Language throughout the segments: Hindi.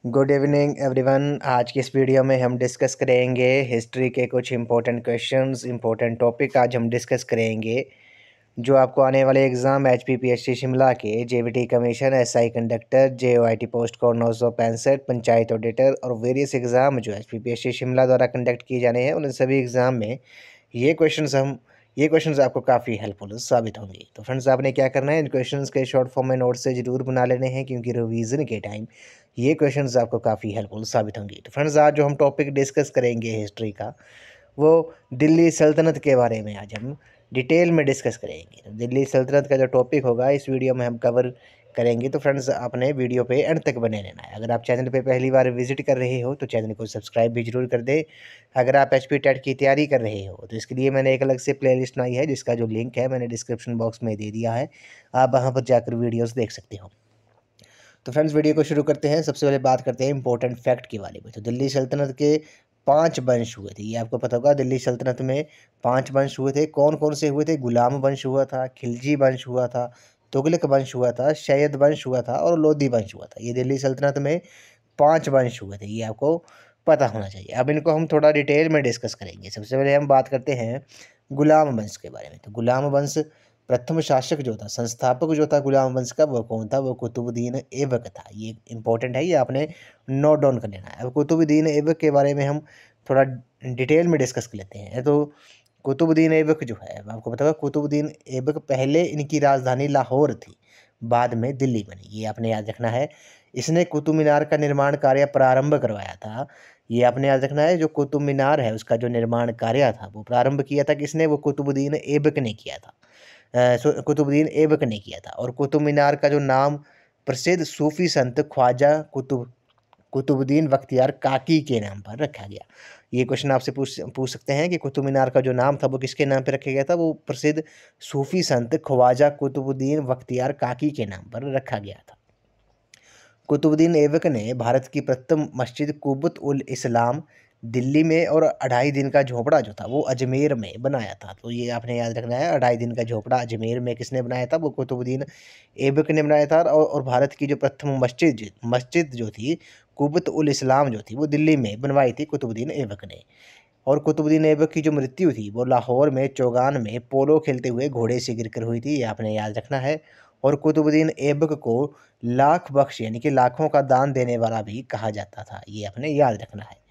Good evening everyone. आज की इस वीडियो में हम डिस्कस करेंगे हिस्ट्री के कुछ इंपॉर्टेंट क्वेश्चंस, इंपॉर्टेंट टॉपिक आज हम डिस्कस करेंगे जो आपको आने वाले एग्ज़ाम HPPSC शिमला के JVT commission, SI conductor, JOIT post code 965, panchayat auditor और वेरियस एग्ज़ाम जो HPPSC शिमला द्वारा कंडक्ट किए जाने हैं उन सभी एग्ज़ाम में ये क्वेश्चंस आपको काफ़ी हेल्पफुल साबित होंगे। तो फ्रेंड्स, आपने क्या करना है, इन क्वेश्चंस के शॉर्ट फॉर्म में नोट से ज़रूर बना लेने हैं क्योंकि रिवीजन के टाइम ये क्वेश्चंस आपको काफ़ी हेल्पफुल साबित होंगे। तो फ्रेंड्स, आज जो हम टॉपिक डिस्कस करेंगे हिस्ट्री का, वो दिल्ली सल्तनत के बारे में आज हम डिटेल में डिस्कस करेंगे। तो दिल्ली सल्तनत का जो टॉपिक होगा इस वीडियो में हम कवर करेंगे। तो फ्रेंड्स, आपने वीडियो पे एंड तक बने रहना है। अगर आप चैनल पे पहली बार विजिट कर रहे हो तो चैनल को सब्सक्राइब भी जरूर कर दे। अगर आप HP टेट की तैयारी कर रहे हो तो इसके लिए मैंने एक अलग से प्लेलिस्ट बनाई है जिसका जो लिंक है मैंने डिस्क्रिप्शन बॉक्स में दे दिया है, आप वहाँ पर जाकर वीडियोज़ देख सकते हो। तो फ्रेंड्स, वीडियो को शुरू करते हैं। सबसे पहले बात करते हैं इंपॉर्टेंट फैक्ट के बारे में। तो दिल्ली सल्तनत के 5 वंश हुए थे, ये आपको पता होगा। दिल्ली सल्तनत में 5 वंश हुए थे। कौन कौन से हुए थे? गुलाम वंश हुआ था, खिलजी वंश हुआ था, तुगलक वंश हुआ था, शैयद वंश हुआ था और लोधी वंश हुआ था। ये दिल्ली सल्तनत में 5 वंश हुए थे, ये आपको पता होना चाहिए। अब इनको हम थोड़ा डिटेल में डिस्कस करेंगे। सबसे पहले हम बात करते हैं गुलाम वंश के बारे में। तो गुलाम वंश प्रथम शासक जो था, संस्थापक जो था गुलाम वंश का, वो कौन था? वो कुतुबुद्दीन ऐबक था। ये इंपॉर्टेंट है, ये आपने नोट डाउन कर लेना है। अब कुतुबुद्दीन ऐबक के बारे में हम थोड़ा डिटेल में डिस्कस कर लेते हैं। तो कुतुबुद्दीन ऐबक जो है, आपको पता होगा कुतुबुद्दीन ऐबक, पहले इनकी राजधानी लाहौर थी, बाद में दिल्ली बनी, ये आपने याद रखना है। इसने कुतुब मीनार का निर्माण कार्य प्रारंभ करवाया था, ये आपने याद रखना है। जो कुतुब मीनार है उसका जो निर्माण कार्य था वो प्रारंभ किया था किसने? वो कुतुबुद्दीन ऐबक ने किया था। कुतुबुद्दीन ऐबक ने किया था। और कुतुब मीनार का जो नाम प्रसिद्ध सूफी संत ख्वाजा कुतुबुद्दीन बख्तियार काकी के नाम पर रखा गया। ये क्वेश्चन आपसे पूछ सकते हैं कि कुतुब मीनार का जो नाम था वो किसके नाम पर रखा गया था? वो प्रसिद्ध सूफी संत ख्वाजा कुतुबुद्दीन बख्तियार काकी के नाम पर रखा गया था। कुतुबुद्दीन ऐबक ने भारत की प्रथम मस्जिद कुब्बत उल इस्लाम दिल्ली में और 2.5 दिन का झोपड़ा जो था वो अजमेर में बनाया था। तो ये आपने याद रखना है, 2.5 दिन का झोपड़ा अजमेर में किसने बनाया था? वो कुतुबुद्दीन ऐबक ने बनाया था। और भारत की जो प्रथम मस्जिद जो थी कुब्बत उल इस्लाम जो थी वो दिल्ली में बनवाई थी कुतुबुद्दीन ऐबक ने। और कुतुबुद्दीन ऐबक की जो मृत्यु थी वो लाहौर में चौगान में पोलो खेलते हुए घोड़े से गिरकर हुई थी, ये आपने याद रखना है। और कुतुबुद्दीन ऐबक को लाख बख्श यानी कि लाखों का दान देने वाला भी कहा जाता था, ये आपने याद रखना है।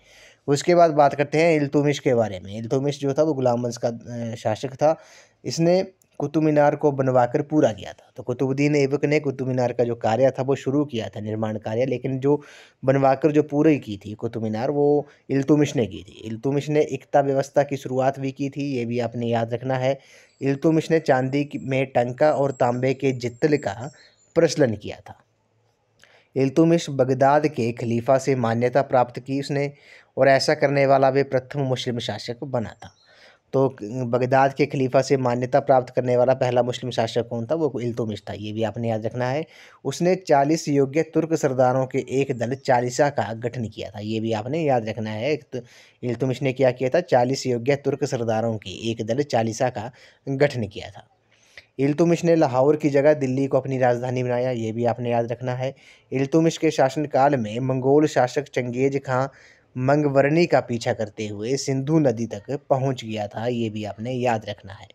उसके बाद बात करते हैं इल्तुतमिश के बारे में। इल्तुतमिश जो था वो गुलाम वंश का शासक था। इसने कुतुब मीनार को बनवाकर पूरा किया था। तो कुतुबुद्दीन ऐबक ने कुतुब मीनार का जो कार्य था वो शुरू किया था, निर्माण कार्य, लेकिन जो बनवाकर जो पूरी की थी कुतुब मीनार वो इल्तुतमिश ने की थी। इल्तुतमिश ने इक्ता व्यवस्था की शुरुआत भी की थी, ये भी आपने याद रखना है। इल्तुतमिश ने में टंका और तांबे के जित्तल का प्रचलन किया था। इल्तुतमिश बगदाद के खलीफा से मान्यता प्राप्त की उसने, और ऐसा करने वाला वे प्रथम मुस्लिम शासक बना था। तो बगदाद के खलीफा से मान्यता प्राप्त करने वाला पहला मुस्लिम शासक कौन था? वो इल्तुतमिश था, ये भी आपने याद रखना है। उसने 40 योग्य तुर्क सरदारों के एक दल चालीसा का गठन किया था, ये भी आपने याद रखना है। तो इल्तुतमिश ने क्या किया था? 40 योग्य तुर्क सरदारों के एक दल चालीसा का गठन किया था। इल्तुतमिश ने लाहौर की जगह दिल्ली को अपनी राजधानी बनाया, ये भी आपने याद रखना है। इल्तुतमिश के शासनकाल में मंगोल शासक चंगेज खां मंगवर्णी का पीछा करते हुए सिंधु नदी तक पहुंच गया था, ये भी आपने याद रखना है।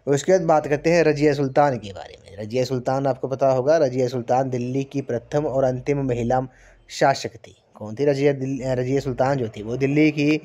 उसके बाद बात करते हैं रजिया सुल्तान के बारे में। रजिया सुल्तान आपको पता होगा, रजिया सुल्तान दिल्ली की प्रथम और अंतिम महिला शासक थी। कौन थी? रजिया सुल्तान जो थी वो दिल्ली की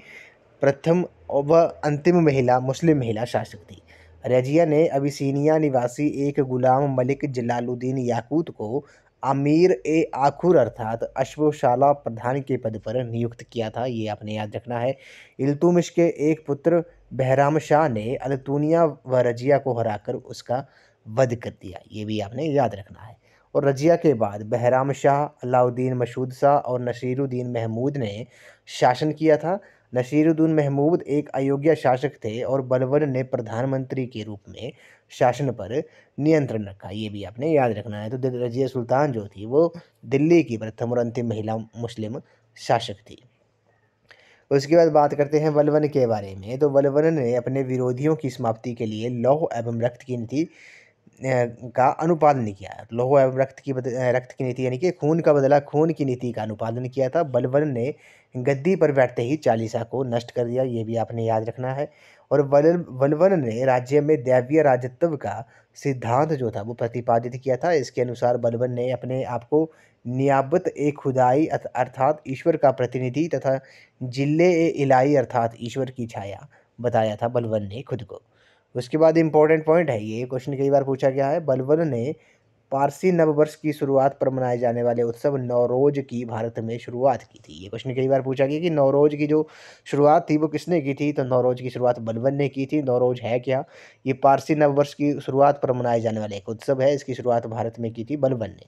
प्रथम और वह अंतिम महिला मुस्लिम महिला शासक थी। रजिया ने अबिसीनिया निवासी एक गुलाम मलिक जलालुद्दीन याकूत को अमीर ए आखुर अर्थात अश्वशाला प्रधान के पद पर नियुक्त किया था, ये आपने याद रखना है। इल्तुतमिश के एक पुत्र बहराम शाह ने अल्तुनिया व रजिया को हराकर उसका वध कर दिया, ये भी आपने याद रखना है। और रजिया के बाद बहराम शाह, अलाउद्दीन मशहूद शाह और नसीरुद्दीन महमूद ने शासन किया था। नसीरुद्दीन महमूद एक अयोग्य शासक थे और बलबन ने प्रधानमंत्री के रूप में शासन पर नियंत्रण रखा, ये भी आपने याद रखना है। तो रजिया सुल्तान जो थी वो दिल्ली की प्रथम और अंतिम महिला मुस्लिम शासक थी। उसके बाद बात करते हैं बलबन के बारे में। तो बलबन ने अपने विरोधियों की समाप्ति के लिए लौह एवं रक्त की नीति का अनुपालन किया। लौह एवं रक्त की नीति यानी कि खून का बदला खून की नीति का अनुपालन किया था। बलबन ने गद्दी पर बैठते ही चालीसा को नष्ट कर दिया, ये भी आपने याद रखना है। और बलबन ने राज्य में दैवीय राजत्व का सिद्धांत जो था वो प्रतिपादित किया था। इसके अनुसार बलबन ने अपने आप को नियाबत ए खुदाई अर्थात ईश्वर का प्रतिनिधि तथा जिले ए इलाई अर्थात ईश्वर की छाया बताया था बलबन ने खुद को। उसके बाद इंपॉर्टेंट पॉइंट है, ये क्वेश्चन कई बार पूछा गया है। बलबन ने पारसी नववर्ष की शुरुआत पर मनाए जाने वाले उत्सव नौरोज की भारत में शुरुआत की थी। ये क्वेश्चन कई बार पूछा गया कि नौरोज की जो शुरुआत थी वो किसने की थी, तो नौरोज की शुरुआत बलबन ने की थी। नौरोज है क्या? ये पारसी नववर्ष की शुरुआत पर मनाए जाने वाला एक उत्सव है, इसकी शुरुआत भारत में की थी बलबन ने।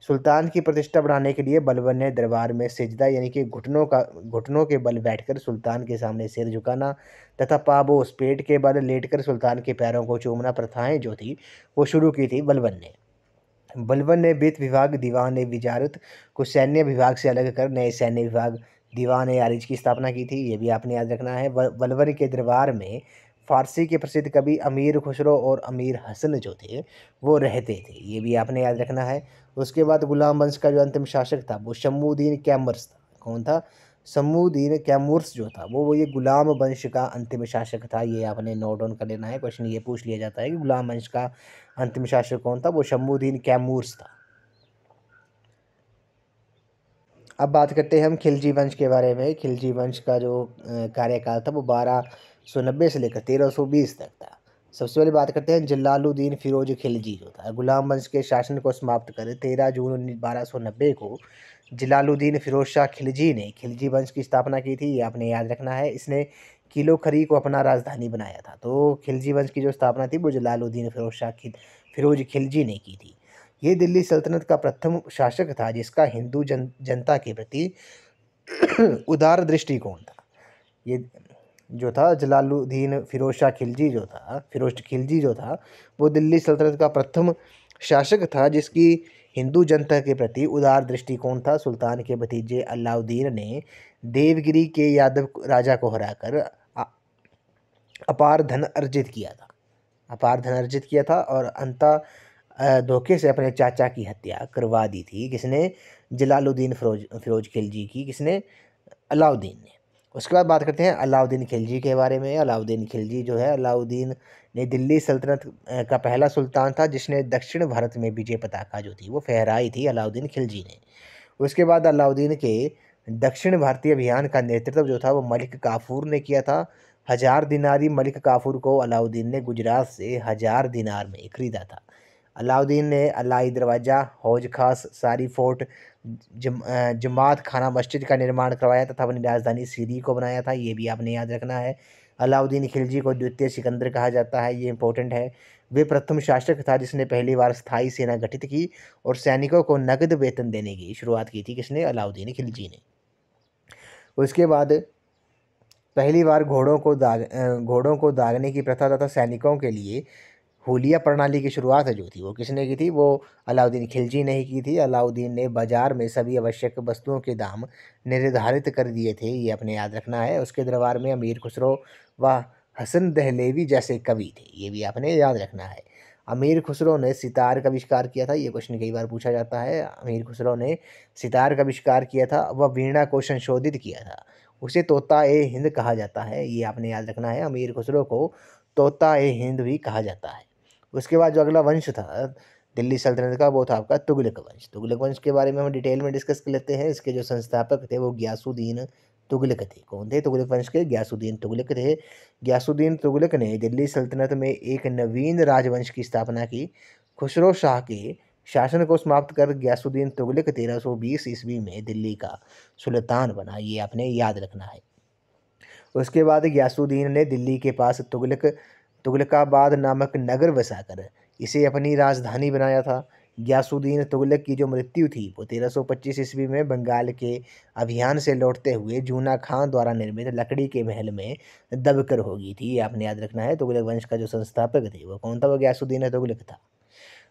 सुल्तान की प्रतिष्ठा बढ़ाने के लिए बलबन ने दरबार में सिजदा यानी कि घुटनों के बल बैठकर सुल्तान के सामने सिर झुकाना तथा पाबोस पेट के बल लेटकर सुल्तान के पैरों को चूमना प्रथाएं जो थी वो शुरू की थी बलबन ने। बलबन ने वित्त विभाग दीवान ए विजारत को सैन्य विभाग से अलग कर नए सैन्य विभाग दीवान ए आरिज की स्थापना की थी, ये भी आपने याद रखना है। बलबन के दरबार में फारसी के प्रसिद्ध कवि अमीर खुसरो और अमीर हसन जो थे वो रहते थे, ये भी आपने याद रखना है। उसके बाद गुलाम वंश का जो अंतिम शासक था वो शम्मुद्दीन कैमर्स था। कौन था? शम्मुद्दीन कैमूर्स जो था वो ये गुलाम वंश का अंतिम शासक था, ये आपने नोट डाउन कर लेना है। क्वेश्चन ये पूछ लिया जाता है कि गुलाम वंश का अंतिम शासक कौन था, वो शम्मुद्दीन कैमूर्स था। अब बात करते हैं हम खिलजी वंश के बारे में। खिलजी वंश का जो कार्यकाल था वो 1290 से लेकर 1320 तक था। सबसे पहले बात करते हैं जलालुद्दीन फिरोज खिलजी जो था। गुलाम वंश के शासन को समाप्त कर 13 जून 1290 को जलालुद्दीन फिरोज शाह खिलजी ने खिलजी वंश की स्थापना की थी, ये आपने याद रखना है। इसने किलो खरी को अपना राजधानी बनाया था। तो खिलजी वंश की जो स्थापना थी वो जलालुद्दीन फिरोज खिलजी ने की थी। ये दिल्ली सल्तनत का प्रथम शासक था जिसका हिंदू जनता के प्रति उदार दृष्टिकोण था। ये जो था जलालुद्दीन फिरोज खिलजी जो था वो दिल्ली सल्तनत का प्रथम शासक था जिसकी हिंदू जनता के प्रति उदार दृष्टिकोण था। सुल्तान के भतीजे अलाउद्दीन ने देवगिरी के यादव राजा को हराकर अपार धन अर्जित किया था और धोखे से अपने चाचा की हत्या करवा दी थी। किसने? जलालुद्दीन फिरोज खिलजी की। किसने? अलाउद्दीन ने। उसके बाद बात करते हैं अलाउद्दीन खिलजी के बारे में। अलाउद्दीन खिलजी जो है, अलाउद्दीन ने दिल्ली सल्तनत का पहला सुल्तान था जिसने दक्षिण भारत में विजय पताका जो थी वो फहराई थी, अलाउद्दीन खिलजी ने। उसके बाद अलाउद्दीन के दक्षिण भारतीय अभियान का नेतृत्व जो था वो मलिक काफूर ने किया था। 1000 दिनारी मलिक काफूर को अलाउद्दीन ने गुजरात से 1000 दिनार में खरीदा था। अलाउद्दीन ने अलाई दरवाज़ा, हौज खास, सारी फोर्ट, जमात खाना मस्जिद का निर्माण करवाया तथा अपनी राजधानी सीरी को बनाया था, ये भी आपने याद रखना है। अलाउद्दीन खिलजी को द्वितीय सिकंदर कहा जाता है, ये इंपॉर्टेंट है। वे प्रथम शासक था जिसने पहली बार स्थायी सेना गठित की और सैनिकों को नकद वेतन देने की शुरुआत की थी। किसने? अलाउद्दीन खिलजी ने। उसके बाद पहली बार घोड़ों को दागने की प्रथा तथा सैनिकों के लिए हुलिया प्रणाली की शुरुआत जो थी वो किसने की थी? वो अलाउद्दीन खिलजी ने ही की थी। अलाउद्दीन ने बाजार में सभी आवश्यक वस्तुओं के दाम निर्धारित कर दिए थे, ये अपने याद रखना है। उसके दरबार में अमीर खुसरो व हसन दहलेवी जैसे कवि थे, ये भी आपने याद रखना है। अमीर खुसरो ने सितार का आविष्कार किया था, ये क्वेश्चन कई बार पूछा जाता है। अमीर खुसरो ने सितार का आविष्कार किया था, वह वीणा को संशोधित किया था। उसे तोता ए हिंद कहा जाता है, ये आपने याद रखना है। अमीर खुसरो को तोता ए हिंद भी कहा जाता है। उसके बाद जो अगला वंश था दिल्ली सल्तनत का वो था आपका तुगलक वंश। तुगलक वंश के बारे में हम डिटेल में डिस्कस कर लेते हैं। इसके जो संस्थापक थे वो गयासुद्दीन तुगलक थे। कौन थे? तुगलक वंश के गयासुद्दीन तुगलक थे। गयासुद्दीन तुगलक ने दिल्ली सल्तनत में एक नवीन राजवंश की स्थापना की। खुसरो शाह के शासन को समाप्त कर गयासुद्दीन तुगलक 1320 ईस्वी में दिल्ली का सुल्तान बना, ये आपने याद रखना है। उसके बाद गयासुद्दीन ने दिल्ली के पास तुगलकाबाद नामक नगर बसाकर इसे अपनी राजधानी बनाया था। गयासुद्दीन तुगलक की जो मृत्यु थी वो 1325 ईस्वी में बंगाल के अभियान से लौटते हुए जूना खान द्वारा निर्मित लकड़ी के महल में दबकर हो गई थी, ये आपने याद रखना है। तुगलक वंश का जो संस्थापक थे वो कौन था? वो गयासुद्दीन तुगलक था।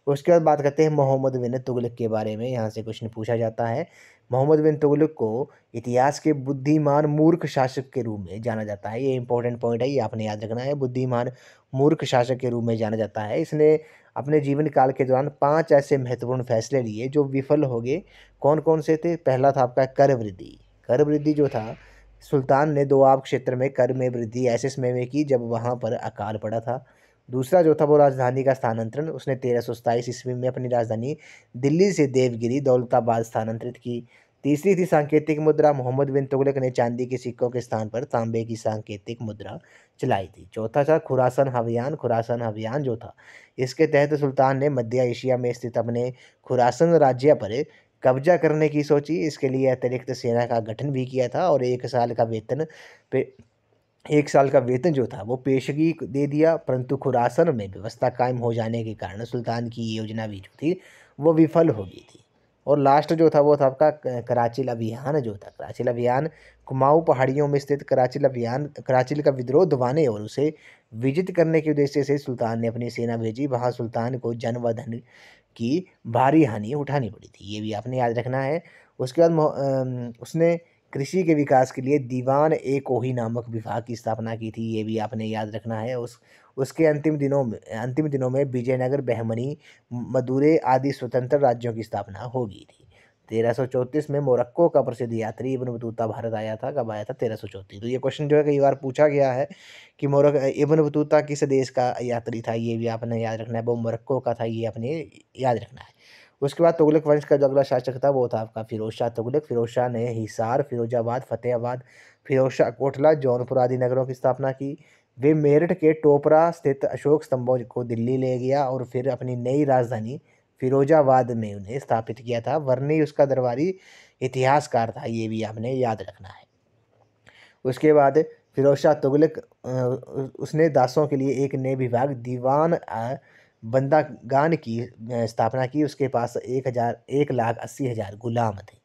उसके बाद बात करते हैं मोहम्मद बिन तुगलक के बारे में। यहाँ से क्वेश्चन पूछा जाता है। मोहम्मद बिन तुगलक को इतिहास के बुद्धिमान मूर्ख शासक के रूप में जाना जाता है। ये इंपॉर्टेंट पॉइंट है, ये आपने याद रखना है। बुद्धिमान मूर्ख शासक के रूप में जाना जाता है। इसने अपने जीवन काल के दौरान 5 ऐसे महत्वपूर्ण फैसले लिए जो विफल हो गए। कौन कौन से थे? पहला था आपका कर वृद्धि। कर वृद्धि जो था, सुल्तान ने दोआब क्षेत्र में कर में वृद्धि ऐसे समय में की जब वहाँ पर अकाल पड़ा था। दूसरा जो था वो राजधानी का स्थानांतरण। उसने 1327 ईस्वी में अपनी राजधानी दिल्ली से देवगिरी दौलताबाद स्थानांतरित की। तीसरी थी सांकेतिक मुद्रा। मोहम्मद बिन तुगलक ने चांदी के सिक्कों के स्थान पर तांबे की सांकेतिक मुद्रा चलाई थी। चौथा था खुरासन अभियान। खुरासन अभियान जो था, इसके तहत सुल्तान ने मध्य एशिया में स्थित अपने खुरासन राज्य पर कब्जा करने की सोची। इसके लिए अतिरिक्त सेना का गठन भी किया था और 1 साल का वेतन जो था वो पेशगी दे दिया। परंतु खुरासन में व्यवस्था कायम हो जाने के कारण सुल्तान की ये योजना भी जो थी वो विफल हो गई थी। और लास्ट जो था वो था आपका कराचिल अभियान जो था। कराचिल अभियान कुमाऊं पहाड़ियों में स्थित कराचिल का विद्रोह दबाने और उसे विजित करने के उद्देश्य से सुल्तान ने अपनी सेना भेजी। वहाँ सुल्तान को जन व धन की भारी हानि उठानी पड़ी थी, ये भी आपने याद रखना है। उसके बाद उसने कृषि के विकास के लिए दीवान ए कोही नामक विभाग की स्थापना की थी, ये भी आपने याद रखना है। उसके अंतिम दिनों में विजयनगर, बहमनी, मदुरै आदि स्वतंत्र राज्यों की स्थापना हो गई थी। 1334 में मोरक्को का प्रसिद्ध यात्री इब्न बतूता भारत आया था। कब आया था? 1334। तो ये क्वेश्चन जो है कई बार पूछा गया है कि इब्न बतूता किस देश का यात्री था, ये भी आपने याद रखना है। वो मोरक्को का था, ये आपने याद रखना है। उसके बाद तुगलक वंश का जो अगला शासक था वो था आपका फिरोज शाह तुगलक। फिरोज शाह ने हिसार, फिरोजाबाद, फतेहाबाद, फिरोज शाह कोटला, जौनपुर आदि नगरों की स्थापना की। वे मेरठ के टोपरा स्थित अशोक स्तंभों को दिल्ली ले गया और फिर अपनी नई राजधानी फिरोजाबाद में उन्हें स्थापित किया था। वर्नी उसका दरबारी इतिहासकार था, ये भी आपने याद रखना है। उसके बाद फिरोज शाह तुगलक उसने दासों के लिए एक नए विभाग दीवान बंदागान की स्थापना की। उसके पास 1,80,000 गुलाम थे।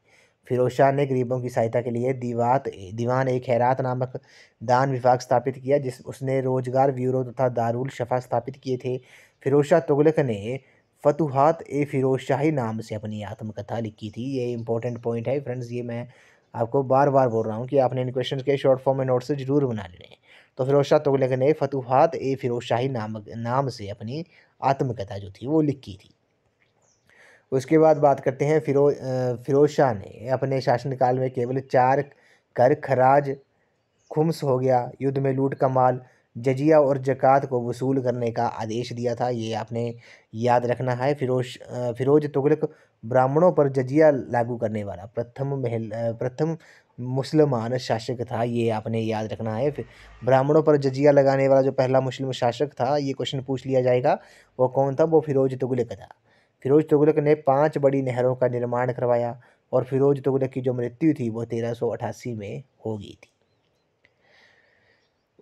फिरोज शाह ने गरीबों की सहायता के लिए दीवान ए खैरात नामक दान विभाग स्थापित किया, जिस उसने रोजगार ब्यूरो तथा दारुल शफा स्थापित किए थे। फिरोज शाह तुगलक ने फतुहात ए फिरोज शाही नाम से अपनी आत्मकथा लिखी थी। ये इंपॉर्टेंट पॉइंट है फ्रेंड्स, ये मैं आपको बार बार बोल रहा हूँ कि आपने इन क्वेश्चन के शॉर्ट फॉर्म में नोट्स जरूर बना लेने हैं। तो फिरोज शाह तुगलक ने फतुहात ए फिरोज शाही नाम से अपनी आत्मकथा जो थी वो लिखी थी। उसके बाद बात करते हैं फिरोज शाह ने अपने शासनकाल में केवल 4 कर, खराज, खुम्स हो गया, युद्ध में लूट का माल, जजिया और ज़कात को वसूल करने का आदेश दिया था, ये आपने याद रखना है। फिरोज तुगलक ब्राह्मणों पर जजिया लागू करने वाला प्रथम मुसलमान शासक था, ये आपने याद रखना है। फिर ब्राह्मणों पर जजिया लगाने वाला जो पहला मुस्लिम शासक था, ये क्वेश्चन पूछ लिया जाएगा, वो कौन था? वो फिरोज तुगलक था। फिरोज तुगलक ने 5 बड़ी नहरों का निर्माण करवाया और फिरोज तुगलक की जो मृत्यु थी वो 1388 में हो गई थी।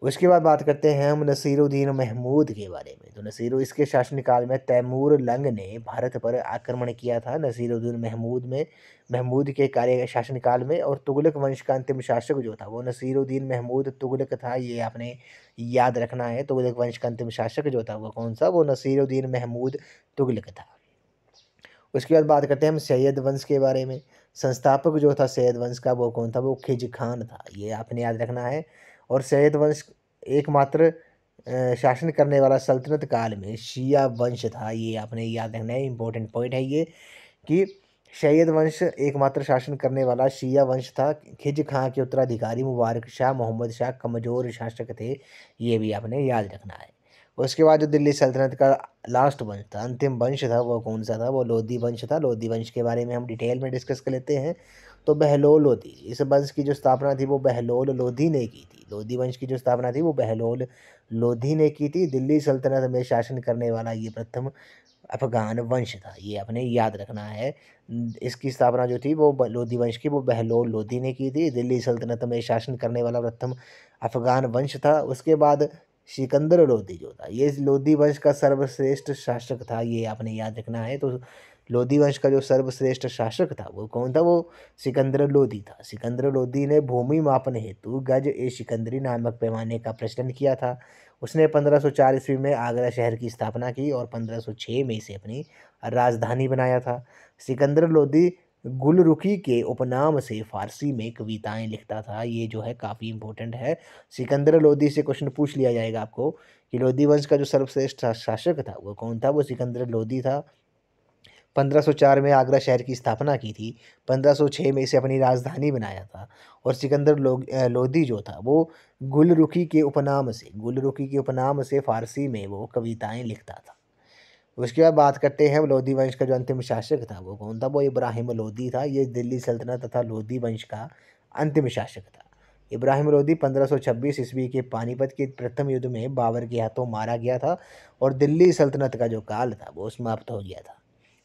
उसके बाद बात करते हैं हम नसीरुद्दीन महमूद के बारे में। तो इसके शासनकाल में तैमूर लंग ने भारत पर आक्रमण किया था। नसीरुद्दीन महमूद के शासनकाल में, और तुगलक वंश का अंतिम शासक जो था वो नसीरुद्दीन महमूद तुगलक था, ये आपने याद रखना है। तुगलक वंश का अंतिम शासक जो था वो कौन सा? वो नसीरुद्दीन महमूद तुगलक था। उसके बाद बात करते हैं हम सैयद वंश के बारे में। संस्थापक जो था सैयद वंश का वो कौन था? वो खिज खान था, ये आपने याद रखना है। और सैयद वंश एकमात्र शासन करने वाला सल्तनत काल में शिया वंश था, ये आपने याद रखना है। इंपॉर्टेंट पॉइंट है ये कि सैयद वंश एकमात्र शासन करने वाला शिया वंश था। खिज खां के उत्तराधिकारी मुबारक शाह मोहम्मद शाह कमज़ोर शासक थे, ये भी आपने याद रखना है। उसके बाद जो दिल्ली सल्तनत का लास्ट वंश था, अंतिम वंश था, वो कौन सा था? वो लोधी वंश था। लोधी वंश के बारे में हम डिटेल में डिस्कस कर लेते हैं। तो बहलोल लोधी, इस वंश की जो स्थापना थी वो बहलोल लोधी ने की थी। लोधी वंश की जो स्थापना थी वो बहलोल लोधी ने की थी। दिल्ली सल्तनत में शासन करने वाला ये प्रथम अफ़गान वंश था, ये आपने याद रखना है। इसकी स्थापना जो थी वो लोधी वंश की वो बहलोल लोधी ने की थी। दिल्ली सल्तनत में शासन करने वाला प्रथम अफ़गान वंश था। उसके बाद सिकंदर लोधी जो था, ये लोधी वंश का सर्वश्रेष्ठ शासक था, ये आपने याद रखना है। तो लोधी वंश का जो सर्वश्रेष्ठ शासक था वो कौन था? वो सिकंदर लोधी था। सिकंदर लोधी ने भूमि मापन हेतु गज ए सिकंदरी नामक पैमाने का प्रचलन किया था। उसने 1504 ईस्वी में आगरा शहर की स्थापना की और 1506 में इसे अपनी राजधानी बनाया था। सिकंदर लोदी गुलरुखी के उपनाम से फ़ारसी में कविताएँ लिखता था। ये जो है काफ़ी इम्पोर्टेंट है। सिकंदर लोदी से क्वेश्चन पूछ लिया जाएगा आपको कि लोदी वंश का जो सर्वश्रेष्ठ शासक था वो कौन था? वो सिकंदर लोदी था। 1504 में आगरा शहर की स्थापना की थी। 1506 में इसे अपनी राजधानी बनाया था और सिकंदर लोदी जो था वो गुलरुखी के उपनाम से फ़ारसी में वो कविताएँ लिखता था। उसके बाद बात करते हैं लोधी वंश का जो अंतिम शासक था वो कौन था? वो इब्राहिम लोधी था। ये दिल्ली सल्तनत तथा लोधी वंश का अंतिम शासक था। इब्राहिम लोधी 1526 ईस्वी के पानीपत के प्रथम युद्ध में बाबर के हाथों मारा गया था और दिल्ली सल्तनत का जो काल था वो समाप्त हो गया था।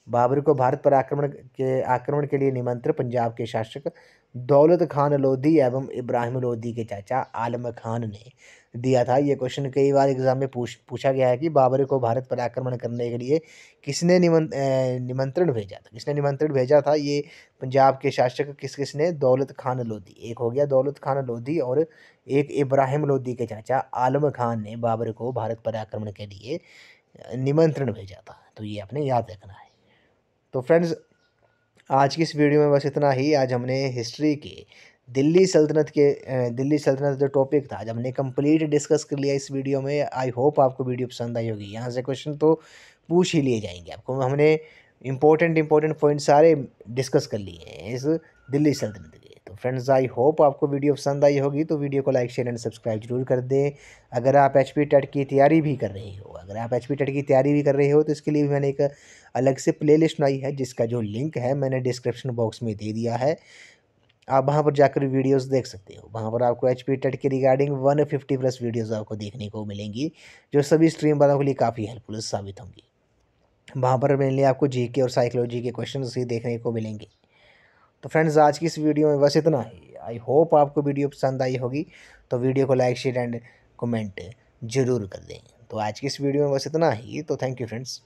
बाबर को भारत पर आक्रमण के लिए निमंत्रण पंजाब के शासक दौलत खान लोधी एवं इब्राहिम लोधी के चाचा आलम खान ने दिया था। ये क्वेश्चन कई बार एग्जाम में पूछा गया है कि बाबर को भारत पर आक्रमण करने के लिए किसने निमंत्रण भेजा था? किसने निमंत्रण भेजा था? ये पंजाब के शासक किसने? दौलत खान लोधी। एक हो गया दौलत खान लोधी और एक इब्राहिम लोधी के चाचा आलम खान ने बाबर को भारत पर आक्रमण के लिए निमंत्रण भेजा था। तो ये आपने याद रखना है। तो फ्रेंड्स, आज की इस वीडियो में बस इतना ही। आज हमने हिस्ट्री के दिल्ली सल्तनत जो टॉपिक था आज हमने कंप्लीट डिस्कस कर लिया इस वीडियो में। आई होप आपको वीडियो पसंद आई होगी। यहाँ से क्वेश्चन तो पूछ ही लिए जाएंगे आपको। हमने इंपॉर्टेंट पॉइंट सारे डिस्कस कर लिए हैं इस दिल्ली सल्तनत के। तो फ्रेंड्स, आई होप आपको वीडियो पसंद आई होगी। तो वीडियो को लाइक शेयर एंड सब्सक्राइब जरूर कर दें। अगर आप HP टेट की तैयारी भी कर रहे हो तो इसके लिए भी मैंने एक अलग से प्लेलिस्ट बनाई है जिसका जो लिंक है मैंने डिस्क्रिप्शन बॉक्स में दे दिया है। आप वहां पर जाकर वीडियोस देख सकते हो। वहां पर आपको HP टेट के रिगार्डिंग 150 प्लस वीडियोस आपको देखने को मिलेंगी जो सभी स्ट्रीम वालों के लिए काफ़ी हेल्पफुल साबित होंगी। वहां पर मेनली आपको GK और साइकोलॉजी के क्वेश्चन ही देखने को मिलेंगे। तो फ्रेंड्स, आज की इस वीडियो में बस इतना ही। आई होप आपको वीडियो पसंद आई होगी। तो वीडियो को लाइक शेयर एंड कमेंट जरूर कर दें। तो आज की इस वीडियो में बस इतना ही। तो थैंक यू फ्रेंड्स।